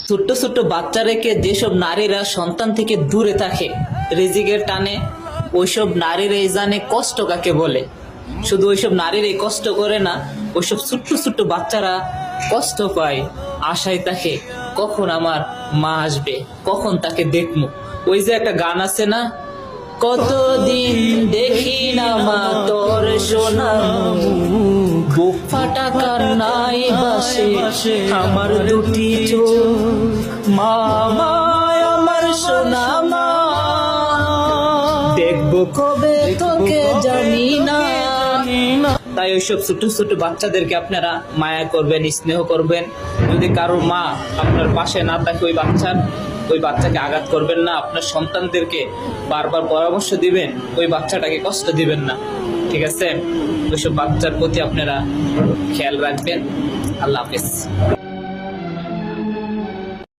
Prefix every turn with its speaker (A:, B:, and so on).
A: ছোট্ট ছোট্ট বাচ্চা রেখে যেসব নারীরা সন্তান থেকে দূরে থাকে রিজিকের টানে, ওইসব নারীরাই জানে কষ্ট কাকে বলে। শুধু ওইসব নারীরাই কষ্ট করে না, ওইসব ছোট্ট ছোট্ট বাচ্চারা কষ্ট পায়, আশায় থাকে কখন আমার মা আসবে, কখন তাকে দেখবো। ওই যে একটা গান আছে না, কতদিন দেখি না মা তোর সোনা বুক ফাটা কান্নায় বাসে আমার দুটি চোখ, মা মা আমার সোনা মা, দেখবো কবে তোকে জানি না। তাই ওইসব ছোট ছোট বাচ্চাদেরকে আপনারা মায়া করবেন, স্নেহ করবেন। যদি কারোর মা আপনার পাশে না থাকে ওই বাচ্চাকে আঘাত করবেন না। আপনার সন্তানদেরকে বারবার পরামর্শ দিবেন, ওই বাচ্চাটাকে কষ্ট দিবেন না, ঠিক আছে? ওইসব বাচ্চার প্রতি আপনারা খেয়াল রাখবেন। আল্লাহ হাফেজ।